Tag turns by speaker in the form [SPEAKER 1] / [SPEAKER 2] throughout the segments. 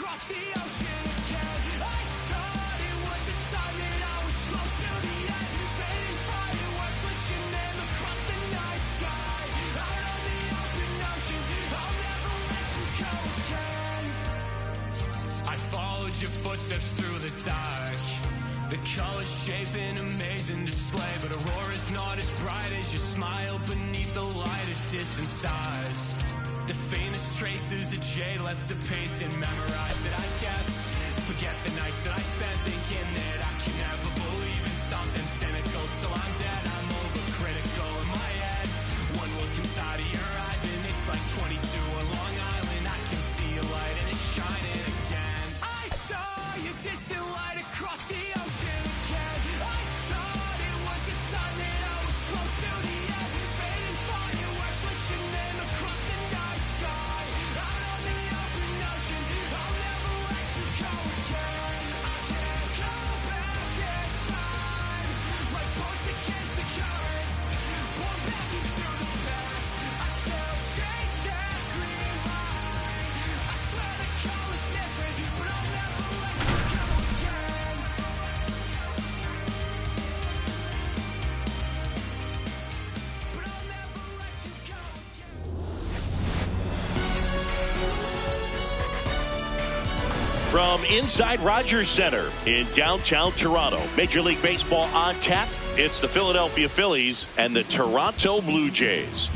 [SPEAKER 1] across the ocean again. I thought it was the sign that I was close to the end. Fading fireworks with your name across the night sky. Out on the open ocean, I'll never let you go again. I followed your footsteps through the dark. The colors shape an amazing display, but Aurora's not as bright as your smile beneath the light of distant stars. The faintest traces that jade left to paint and memorize that I kept. Forget the nights that I spent thinking that I can never believe in something cynical. Till I'm dead, I'm overcritical in my head. One look inside of your eyes and it's like 22 on Long Island. I can see a light and it's shining again. I saw your distant light across the ocean again. I thought it was the sign that I was close to the end. Fading fireworks with your name across the night sky. Out on the open ocean, I'll never let you go again. I can't go back in time, like boats against the current. Born back into the past, I still chase that green line. I swear the color's different, but I'll never let you go again. But I'll never let you go again.
[SPEAKER 2] From inside Rogers Center in downtown Toronto, Major League Baseball on tap. It's the Philadelphia Phillies and the Toronto Blue Jays.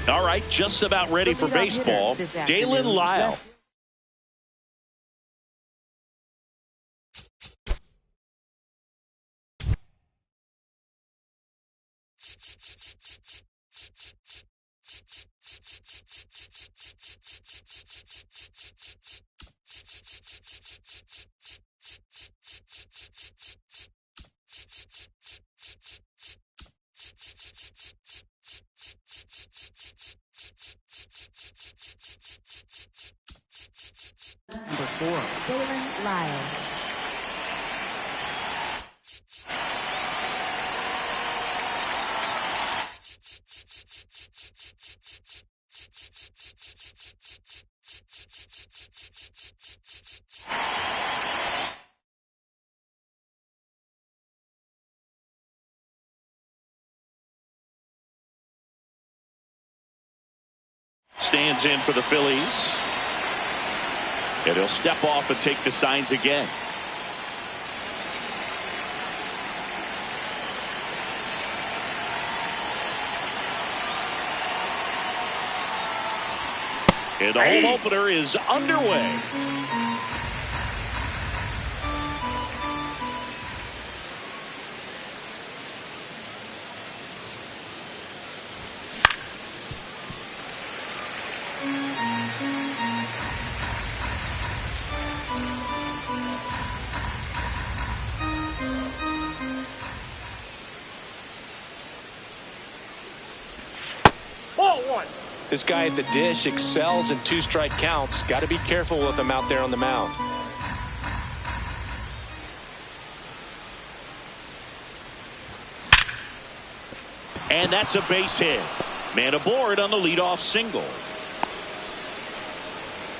[SPEAKER 2] All right, just about ready for baseball. Dalen Lyle.
[SPEAKER 3] Number 4, Dalen Lyle.
[SPEAKER 2] Stands in for the Phillies. And he'll step off and take the signs again. And the home opener is underway.
[SPEAKER 4] This guy at the dish excels in two-strike counts. Got to be careful with him out there on the mound.
[SPEAKER 2] And that's a base hit. Man aboard on the leadoff single.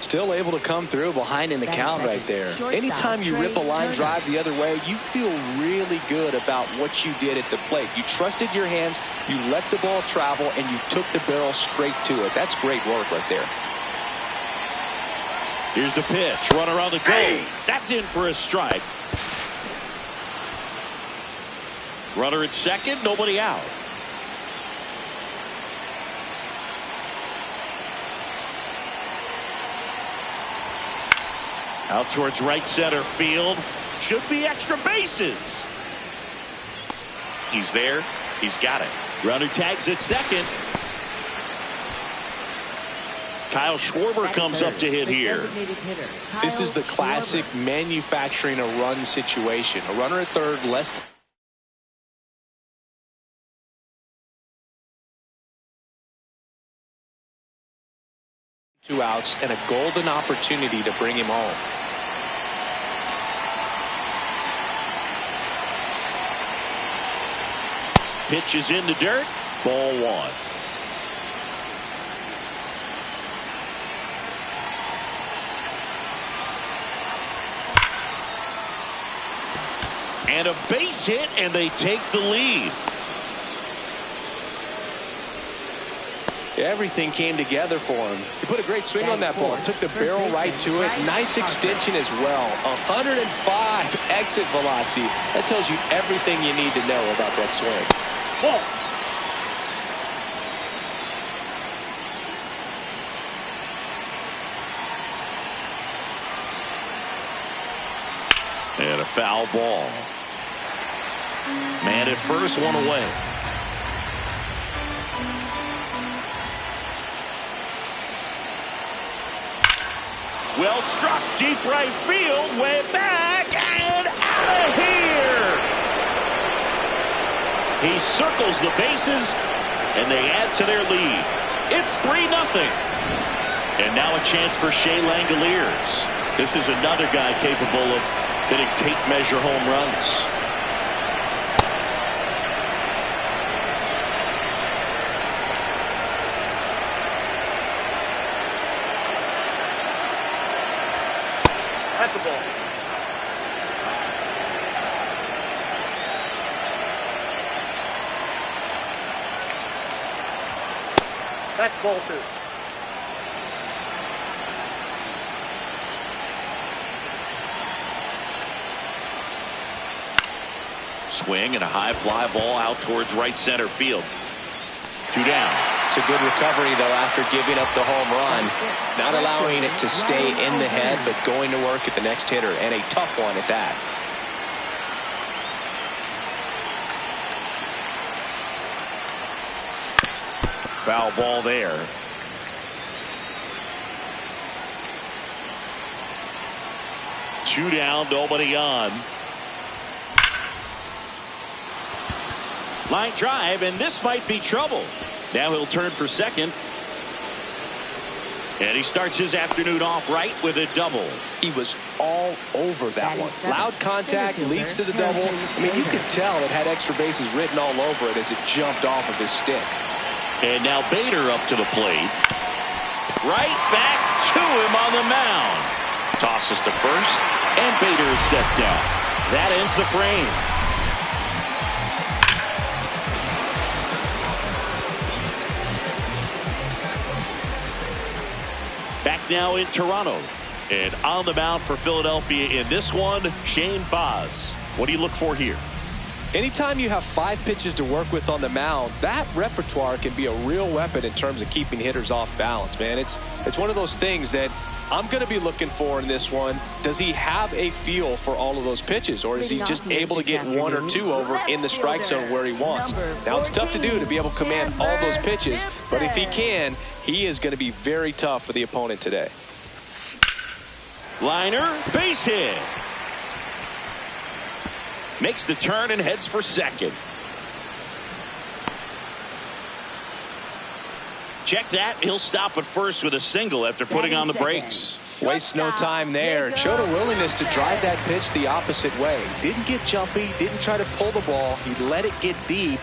[SPEAKER 5] Still able to come through behind in the count right there. Anytime you rip a line drive the other way, you feel really good about what you did at the plate. You trusted your hands, you let the ball travel, and you took the barrel straight to it. That's great work right there.
[SPEAKER 2] Here's the pitch. Runner on the go. That's in for a strike. Runner at second, nobody out. Out towards right center field. Should be extra bases. He's there. He's got it. Runner tags at second. Kyle Schwarber comes up to hit here.
[SPEAKER 5] This is the classic manufacturing a run situation. A runner at third, less
[SPEAKER 4] 2 outs and a golden opportunity to bring him home.
[SPEAKER 2] Pitch is in the dirt. Ball 1. And a base hit, and they take the lead.
[SPEAKER 5] Everything came together for him. He put a great swing on that ball. Took the barrel right to it. Nice extension as well. 105 exit velocity. That tells you everything you need to know about that swing.
[SPEAKER 2] Ball. And a foul ball. Man at first, 1 away. Well struck, deep right field, way back, and out of here! He circles the bases, and they add to their lead. It's 3-0. And now a chance for Shea Langoliers. This is another guy capable of hitting tape-measure home runs.
[SPEAKER 6] That's the ball. That's ball 2.
[SPEAKER 2] Swing and a high fly ball out towards right center field. 2 down.
[SPEAKER 5] It's a good recovery, though, after giving up the home run. Not allowing it to stay in the head, but going to work at the next hitter, and a tough one at that.
[SPEAKER 2] Foul ball there. Two down, nobody on. Line drive, and this might be trouble. Now he'll turn for second. And he starts his afternoon off right with a double.
[SPEAKER 5] He was all over that one. Loud contact leads to the double. I mean, you could tell it had extra bases written all over it as it jumped off of his stick.
[SPEAKER 2] And now Bader up to the plate. Right back to him on the mound. Tosses to first, and Bader is set down. That ends the frame. Back now in Toronto. And on the mound for Philadelphia in this one, Shane Baz. What do you look for here?
[SPEAKER 5] Anytime you have 5 pitches to work with on the mound, that repertoire can be a real weapon in terms of keeping hitters off balance, man. It's one of those things that I'm going to be looking for in this one. Does he have a feel for all of those pitches, or is he just able to get 1 or 2 over in the strike zone where he wants? Now, it's tough to do to be able to command all those pitches, but if he can, he is going to be very tough for the opponent today.
[SPEAKER 2] Liner, base hit. Makes the turn and heads for second. Check that. He'll stop at first with a single after putting on the brakes.
[SPEAKER 5] Wastes no time there. Showed a willingness to drive that pitch the opposite way. Didn't get jumpy. Didn't try to pull the ball. He let it get deep.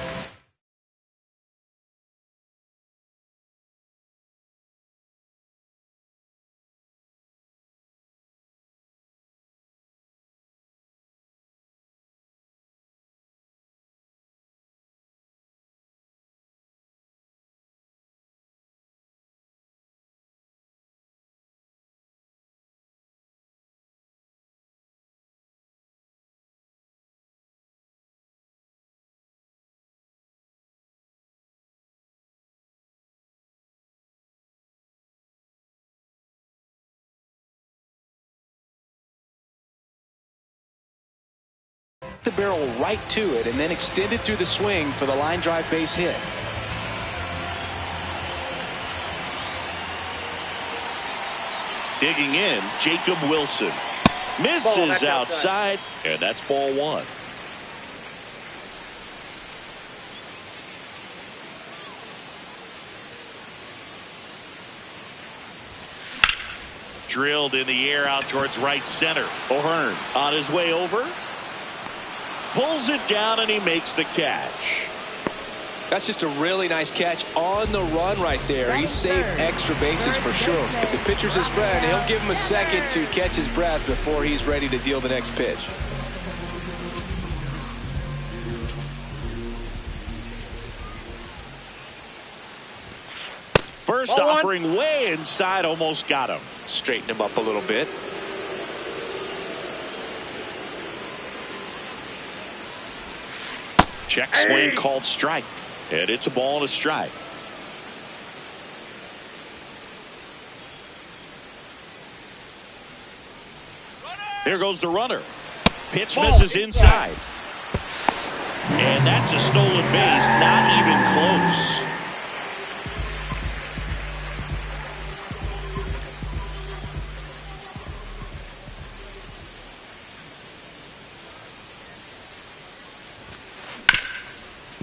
[SPEAKER 5] The barrel right to it and then extended through the swing for the line drive base hit.
[SPEAKER 2] Digging in, Jacob Wilson. Misses outside, and that's ball 1. drilled in the air out towards right center. O'Hearn on his way over. Pulls it down and he makes the catch.
[SPEAKER 5] That's just a really nice catch on the run right there. He saved extra bases for sure. If the pitcher's his friend, he'll give him a second to catch his breath before he's ready to deal the next pitch.
[SPEAKER 2] First offering way inside, almost got him.
[SPEAKER 4] Straighten him up a little bit.
[SPEAKER 2] Check swing called strike. And it's a ball and a strike. Here goes the runner. Pitch misses inside. And that's a stolen base, not even close.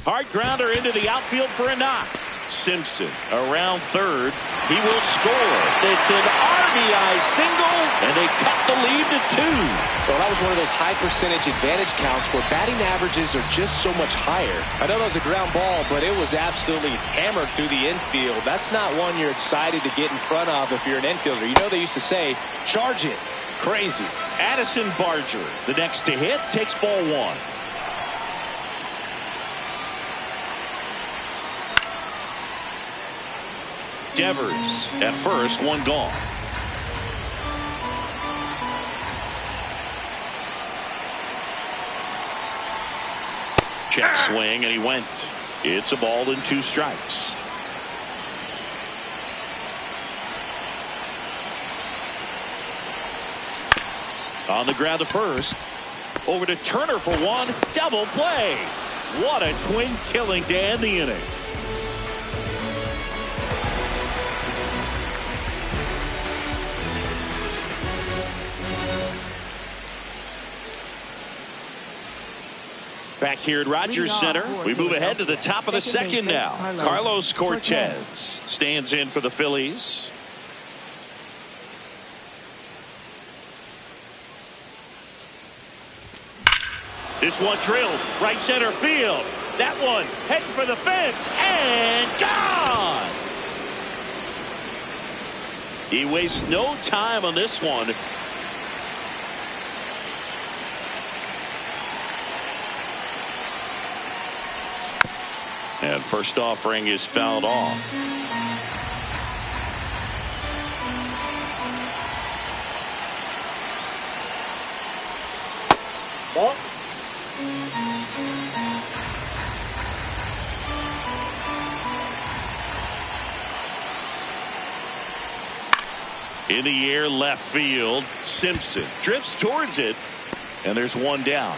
[SPEAKER 2] Hard grounder into the outfield for a knock. Simpson around third. He will score. It's an RBI single, and they cut the lead to 2.
[SPEAKER 5] Well, that was one of those high percentage advantage counts where batting averages are just so much higher. I know that was a ground ball, but it was absolutely hammered through the infield. That's not one you're excited to get in front of if you're an infielder. You know they used to say, charge it. Crazy.
[SPEAKER 2] Addison Barger, the next to hit, takes ball 1. Devers at first, 1 gone. Check swing, and he went. It's a ball and 2 strikes. On the ground to first. Over to Turner for 1. Double play. What a twin killing to end the inning. Back here at Rogers Center, we move ahead to the top of the second now. Carlos Cortez stands in for the Phillies. This one drilled right center field. That one heading for the fence and gone. He wastes no time on this one. And first offering is fouled off.
[SPEAKER 6] Ball.
[SPEAKER 2] In the air left field. Simpson drifts towards it. And there's 1 down.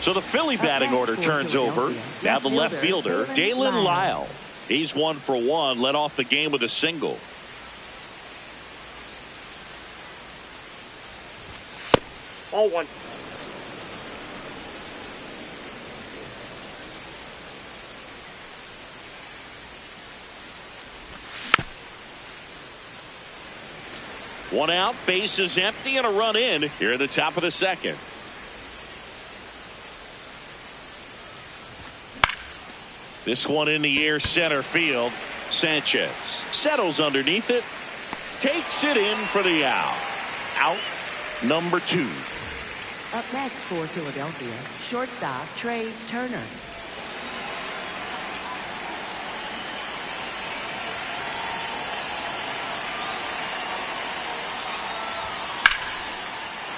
[SPEAKER 2] So the Philly batting order turns over. Now the left fielder, Dalen Lyle. He's 1 for 1, led off the game with a single.
[SPEAKER 6] Ball 1.
[SPEAKER 2] One out, base is empty, and a run in here at the top of the second. This one in the air center field. Sanchez settles underneath it. Takes it in for the out. Out number 2.
[SPEAKER 3] Up next for Philadelphia, shortstop Trey Turner.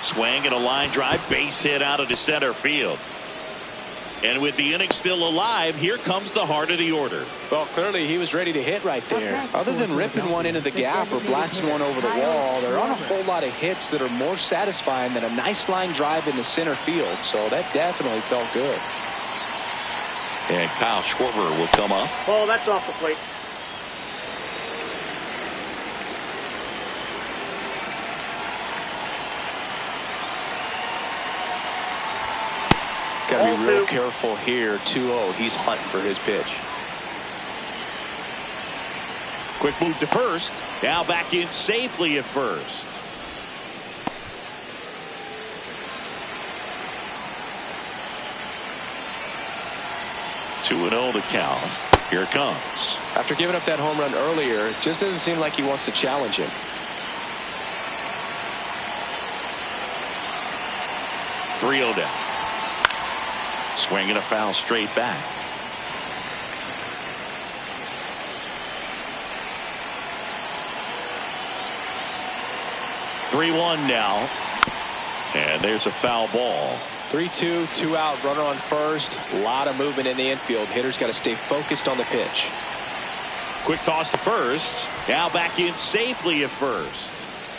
[SPEAKER 2] Swing and a line drive, base hit out of the center field. And with the inning still alive, here comes the heart of the order.
[SPEAKER 5] Well, clearly he was ready to hit right there. Other than ripping one into the gap or blasting one over the wall, there aren't a whole lot of hits that are more satisfying than a nice line drive in the center field. So that definitely felt good.
[SPEAKER 2] And Kyle Schwarber will come up.
[SPEAKER 6] Ball, that's off the plate.
[SPEAKER 5] Got to be real careful here. 2-0. He's hunting for his pitch.
[SPEAKER 2] Quick move to first. Now back in safely at first. 2-0 the count. Here it comes.
[SPEAKER 5] After giving up that home run earlier, it just doesn't seem like he wants to challenge him.
[SPEAKER 2] 3-0 down. Swinging a foul straight back. (3-1) now. And there's a foul ball.
[SPEAKER 5] 3-2, 2 out, runner on first. A lot of movement in the infield. Hitter's got to stay focused on the pitch.
[SPEAKER 2] Quick toss to first. Now back in safely at first.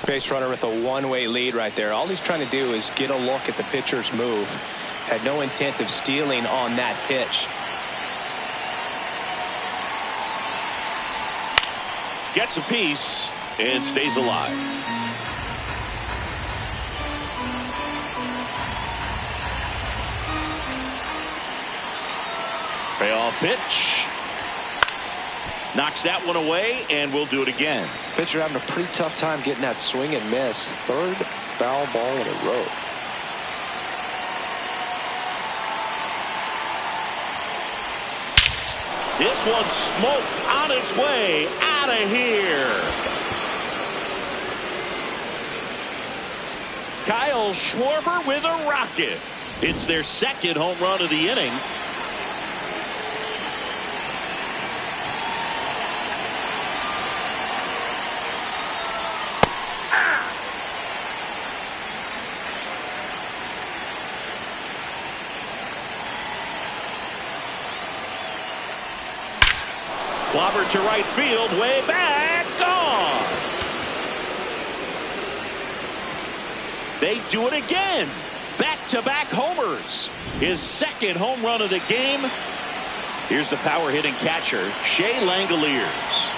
[SPEAKER 5] Base runner with a one-way lead right there. All he's trying to do is get a look at the pitcher's move. Had no intent of stealing on that pitch.
[SPEAKER 2] Gets a piece and stays alive. Payoff pitch. Knocks that one away, and we'll do it again.
[SPEAKER 5] Pitcher having a pretty tough time getting that swing and miss. Third foul ball in a row.
[SPEAKER 2] This one smoked on its way out of here. Kyle Schwarber with a rocket. It's their second home run of the inning. Clobbered to right field, way back, gone. They do it again. Back-to-back homers. His second home run of the game. Here's the power hitting catcher, Shea Langoliers.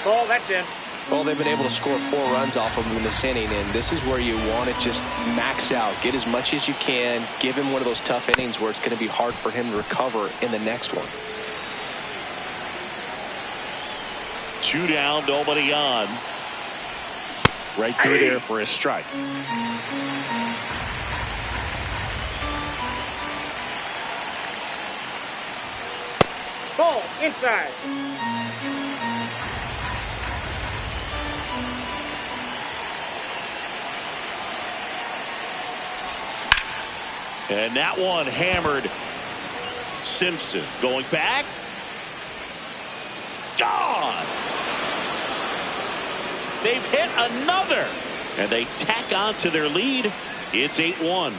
[SPEAKER 6] Ball, that's in.
[SPEAKER 5] Well, they've been able to score 4 runs off of him in this inning, and this is where you want to just max out. Get as much as you can. Give him one of those tough innings where it's going to be hard for him to recover in the next one.
[SPEAKER 2] 2 down, nobody on. Right through there for a strike.
[SPEAKER 6] Ball, inside.
[SPEAKER 2] And that one hammered. Simpson going back. Gone. They've hit another. And they tack on to their lead. It's 8-1.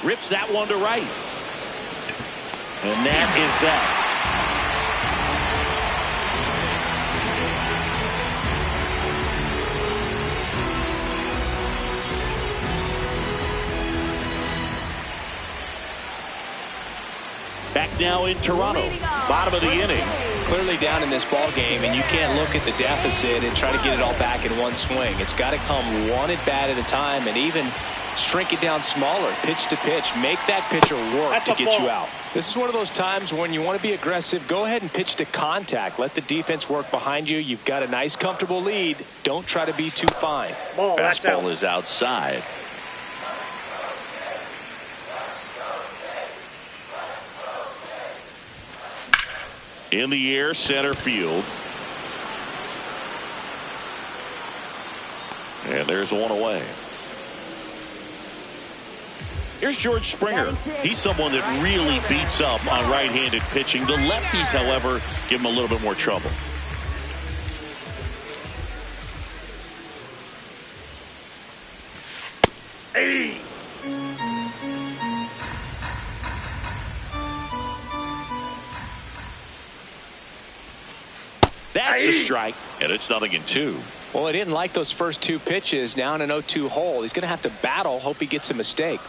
[SPEAKER 2] Rips that one to right. And that is that. Back now in Toronto, bottom of the inning.
[SPEAKER 5] Clearly down in this ball game, and you can't look at the deficit and try to get it all back in one swing. It's got to come one at bat at a time, and even shrink it down smaller, pitch to pitch. Make that pitcher work to get you out. This is one of those times when you want to be aggressive. Go ahead and pitch to contact. Let the defense work behind you. You've got a nice, comfortable lead. Don't try to be too fine.
[SPEAKER 6] Ball,
[SPEAKER 2] fastball is outside. In the air, center field. And there's one away. Here's George Springer. He's someone that really beats up on right-handed pitching. The lefties, however, give him a little bit more trouble.
[SPEAKER 6] Hey.
[SPEAKER 2] That's a strike, and it's 0-2.
[SPEAKER 5] Well, he didn't like those first 2 pitches. Now in an 0-2 hole. He's going to have to battle. Hope he gets a mistake.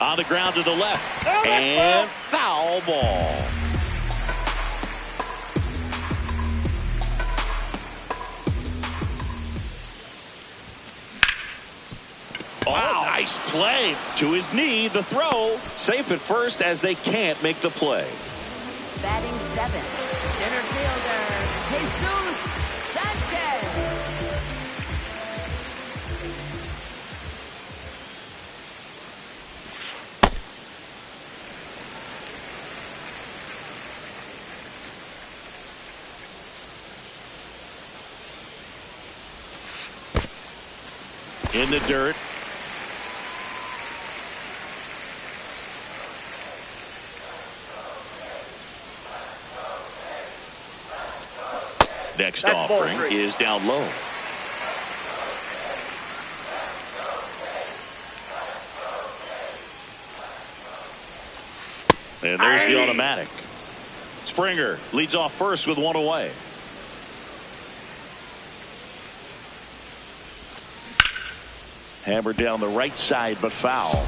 [SPEAKER 2] On the ground to the left. And foul ball. play. To his knee, the throw. Safe at first as they can't make the play.
[SPEAKER 3] Batting 7th, center fielder, Jesus Sanchez.
[SPEAKER 2] In the dirt. Next
[SPEAKER 6] That's ball
[SPEAKER 2] offering
[SPEAKER 6] 3.
[SPEAKER 2] is down low. And there's the automatic. Springer leads off first with one away. Hammered down the right side, but foul.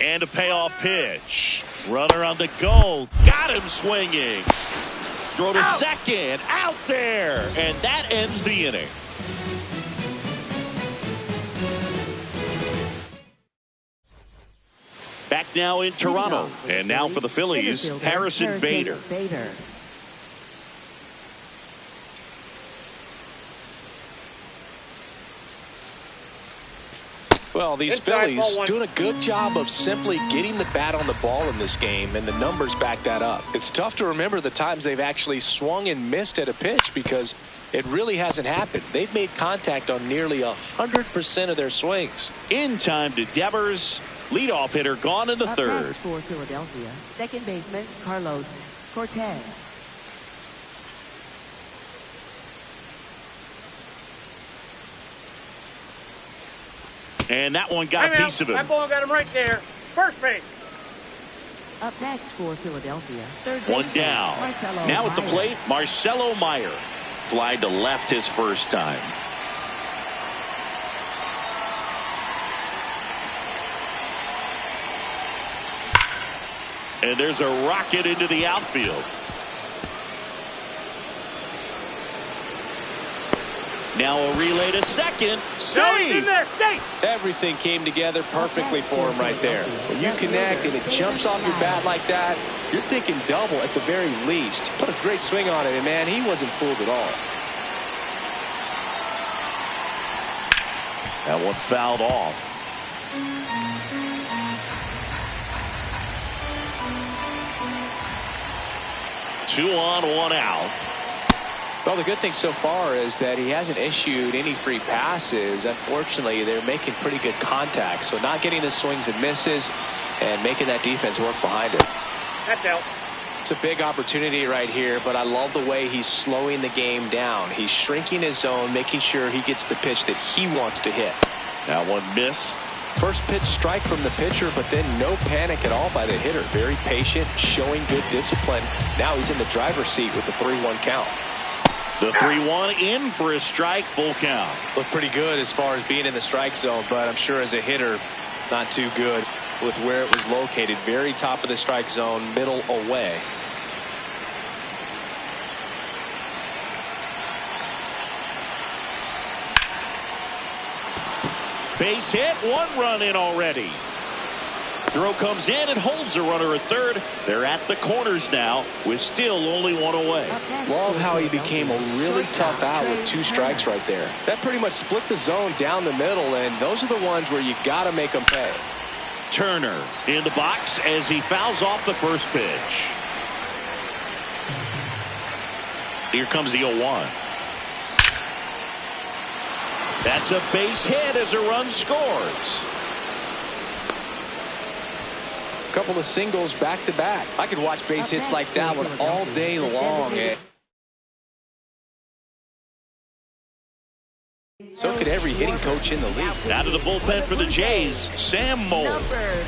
[SPEAKER 2] And a payoff pitch. Runner on the go. Got him swinging. Throw to second. Out there. And that ends the inning. Back now in Toronto. And now for the Phillies, Harrison Bader.
[SPEAKER 5] Well, these Phillies doing a good job of simply getting the bat on the ball in this game, and the numbers back that up. It's tough to remember the times they've actually swung and missed at a pitch because it really hasn't happened. They've made contact on nearly 100% of their swings.
[SPEAKER 2] In time to Devers. Leadoff hitter gone in the
[SPEAKER 3] Up
[SPEAKER 2] third.
[SPEAKER 3] next for Philadelphia, second baseman Carlos Cortez.
[SPEAKER 2] And that one got a piece of him.
[SPEAKER 6] That ball got him right there. First base.
[SPEAKER 3] Up next for Philadelphia, third
[SPEAKER 2] One
[SPEAKER 3] baseman
[SPEAKER 2] down.
[SPEAKER 3] Marcelo
[SPEAKER 2] Now at the
[SPEAKER 3] Meyer.
[SPEAKER 2] plate, Marcelo Meyer. Fly to left his first time. And there's a rocket into the outfield. Now a relay to second.
[SPEAKER 6] No, he's
[SPEAKER 2] Save!
[SPEAKER 6] in there. Safe.
[SPEAKER 5] Everything came together perfectly for him right there. When you connect and it jumps off your bat like that, you're thinking double at the very least. Put a great swing on it, and man, he wasn't fooled at all.
[SPEAKER 2] That one fouled off. Two on, one out.
[SPEAKER 5] Well, the good thing so far is that he hasn't issued any free passes. Unfortunately, they're making pretty good contact, so not getting the swings and misses and making that defense work behind it.
[SPEAKER 6] That's out.
[SPEAKER 5] It's a big opportunity right here, but I love the way he's slowing the game down. He's shrinking his zone, making sure he gets the pitch that he wants to hit.
[SPEAKER 2] That one missed.
[SPEAKER 5] First pitch strike from the pitcher, but then no panic at all by the hitter. Very patient, showing good discipline. Now he's in the driver's seat with the 3-1 count.
[SPEAKER 2] The 3-1 in for a strike, full count.
[SPEAKER 5] Looked pretty good as far as being in the strike zone, but I'm sure as a hitter, not too good with where it was located. Very top of the strike zone, middle away.
[SPEAKER 2] Base hit, one run in already. Throw comes in and holds the runner at third. They're at the corners now with still only one away.
[SPEAKER 5] Love how he became a really tough out with 2 strikes right there. That pretty much split the zone down the middle, and those are the ones where you got to make them pay.
[SPEAKER 2] Turner in the box as he fouls off the first pitch. Here comes the 0-1. That's a base hit as a run scores.
[SPEAKER 5] Couple of singles back to back. I could watch base hits like that one all day long. So could every hitting coach in the league.
[SPEAKER 2] Out of the bullpen for the Jays, Sam Moll.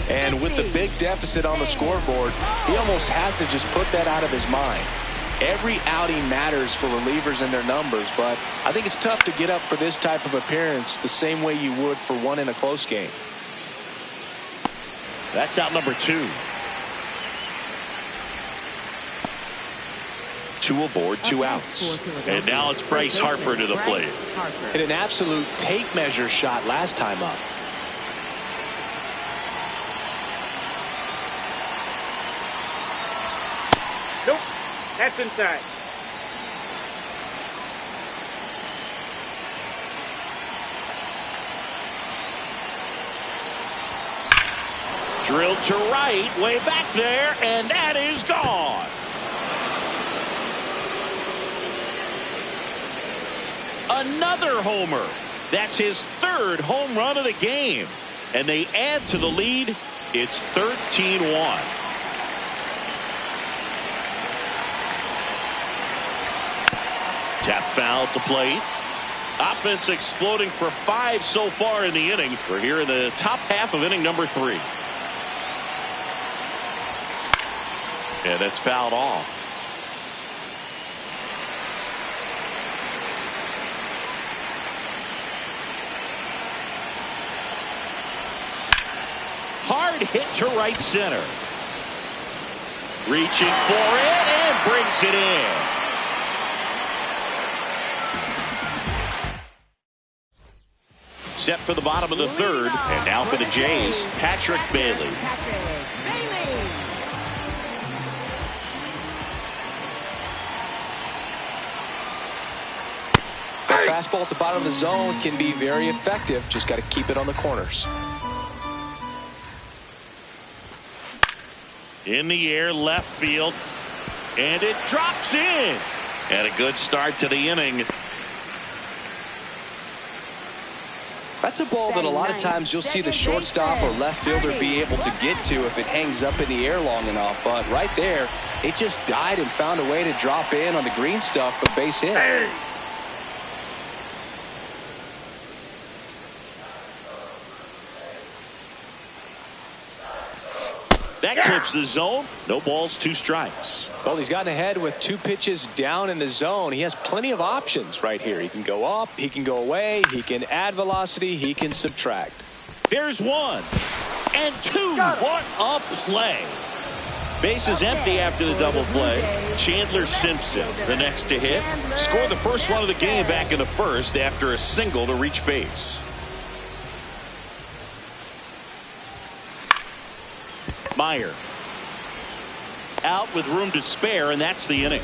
[SPEAKER 5] And with the big deficit on the scoreboard, he almost has to just put that out of his mind. Every outing matters for relievers and their numbers, but I think it's tough to get up for this type of appearance the same way you would for one in a close game. That's out number 2.
[SPEAKER 2] Two aboard, two
[SPEAKER 3] Up next
[SPEAKER 2] outs.
[SPEAKER 3] for Philadelphia,
[SPEAKER 2] And now it's Bryce
[SPEAKER 3] first
[SPEAKER 2] Harper to the
[SPEAKER 3] baseman
[SPEAKER 2] plate.
[SPEAKER 3] Bryce Harper.
[SPEAKER 5] Hit an absolute tape measure shot last time up.
[SPEAKER 6] Nope. That's inside.
[SPEAKER 2] Drilled to right, way back there, and that is gone. Another homer. That's his third home run of the game. And they add to the lead. It's 13-1. Tap foul at the plate. Offense exploding for 5 so far in the inning. We're here in the top half of inning number 3. And it's fouled off. Hard hit to right center. Reaching for it and brings it in. Set for the bottom of the third. And now for the Jays, Patrick Bailey.
[SPEAKER 5] That fastball at the bottom of the zone can be very effective. Just got to keep it on the corners.
[SPEAKER 2] In the air, left field. And it drops in. And a good start to the inning.
[SPEAKER 5] That's a ball that a lot of times you'll see the shortstop or left fielder be able to get to if it hangs up in the air long enough. But right there, it just died and found a way to drop in on the green stuff for base hit.
[SPEAKER 2] That clips the zone. No balls, 2 strikes.
[SPEAKER 5] Well, he's gotten ahead with 2 pitches down in the zone. He has plenty of options right here. He can go up, he can go away, he can add velocity, he can subtract.
[SPEAKER 2] There's 1 and 2. What a play. Base is empty after the double play. Chandler Simpson, the next to hit, scored the first run of the game back in the first after a single to reach base. Meyer out with room to spare, and that's the inning.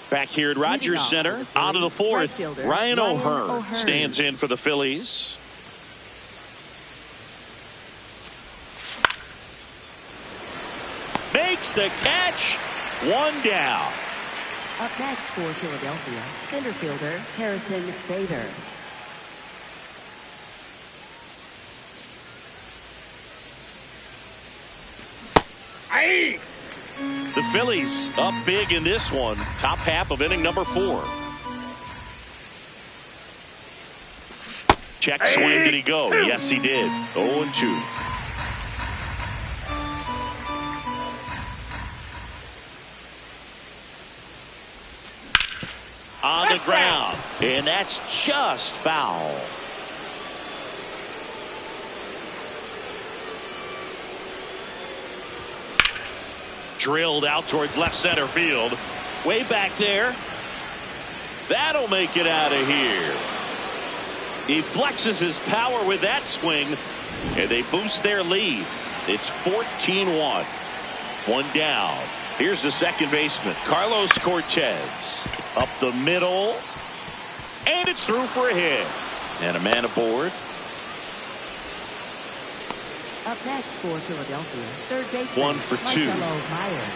[SPEAKER 2] Back here at Rogers Center, out of the fourth, Ryan O'Hearn stands in for the Phillies. Makes the catch. 1 down.
[SPEAKER 3] Up next for Philadelphia, center fielder Harrison Bader.
[SPEAKER 6] Aye.
[SPEAKER 2] The Phillies up big in this one. Top half of inning number 4. Check swing. Did he go? Yes, he did. 0-2. On the ground. And that's just foul. Drilled out towards left center field. Way back there. That'll make it out of here. He flexes his power with that swing, and they boost their lead. It's 14-1. 1 down. Here's the second baseman, Carlos Cortez. Up the middle. And it's through for a hit. And a man aboard.
[SPEAKER 3] Up next for Philadelphia, third baseman
[SPEAKER 2] 1 for 2.
[SPEAKER 3] Marcelo Meyer.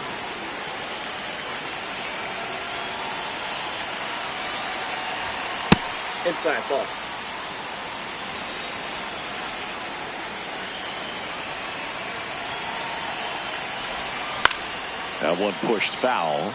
[SPEAKER 6] Inside ball.
[SPEAKER 2] That one pushed foul.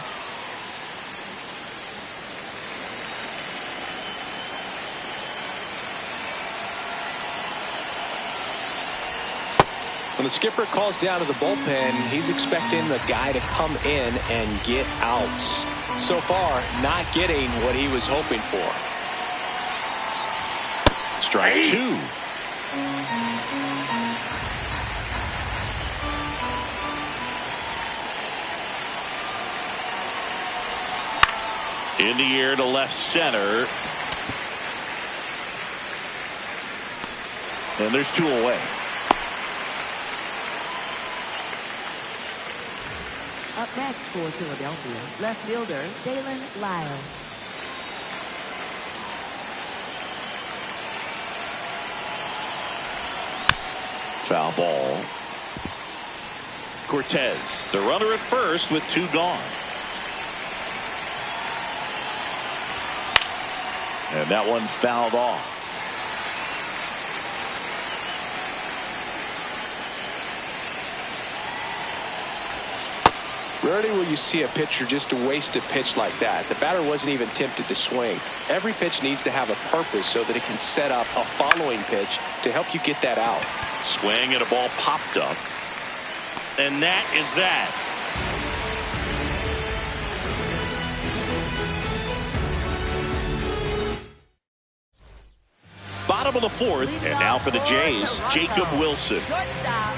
[SPEAKER 5] When the skipper calls down to the bullpen, he's expecting the guy to come in and get outs. So far, not getting what he was hoping for.
[SPEAKER 2] Strike two. In the air to left center. And there's two away.
[SPEAKER 3] Up next for Philadelphia, left fielder Dalen Lyles.
[SPEAKER 2] Foul ball. Cortez, the runner at first with two gone. And that one fouled off.
[SPEAKER 5] Rarely will you see a pitcher just waste a pitch like that. The batter wasn't even tempted to swing. Every pitch needs to have a purpose so that it can set up a following pitch to help you get that out.
[SPEAKER 2] Swing and a ball popped up. And that is that. Bottom of the fourth, and now for the Jays, Jacob Wilson.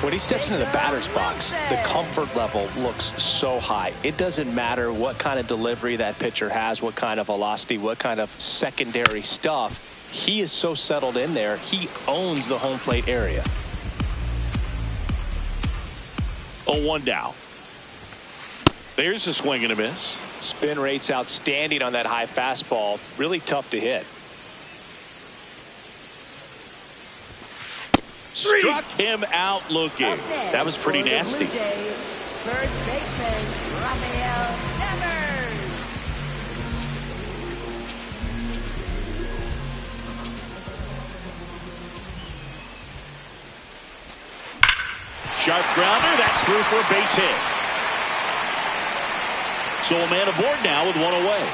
[SPEAKER 5] When he steps into the batter's box, the comfort level looks so high. It doesn't matter what kind of delivery that pitcher has, what kind of velocity, what kind of secondary stuff. He is so settled in there, he owns the home plate area.
[SPEAKER 2] 0-1 down. There's a swing and a miss.
[SPEAKER 5] Spin rate's outstanding on that high fastball. Really tough to hit.
[SPEAKER 2] Struck him out looking. That was pretty nasty.
[SPEAKER 3] First baseman Rafael Devers.
[SPEAKER 2] Sharp grounder. That's through for a base hit. So a man aboard now with one away.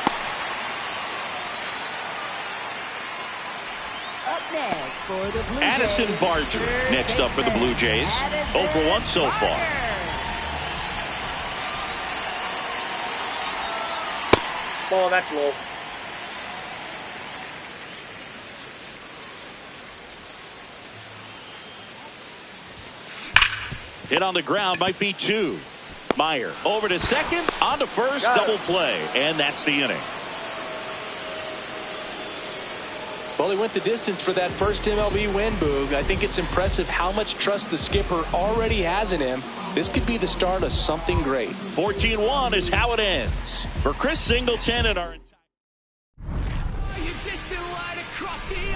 [SPEAKER 3] Up next for the Blue
[SPEAKER 2] Addison
[SPEAKER 3] Jays,
[SPEAKER 2] Barger next up for the Blue Jays. 0 for 1 so far.
[SPEAKER 6] Ball, that's low.
[SPEAKER 2] Hit on the ground, might be two. Meyer over to second, on to first, double play, and that's the inning.
[SPEAKER 5] Well, he went the distance for that first MLB win, Boog. I think it's impressive how much trust the skipper already has in him. This could be the start of something great.
[SPEAKER 2] 14-1 is how it ends. For Chris Singleton and our
[SPEAKER 1] You distant light across the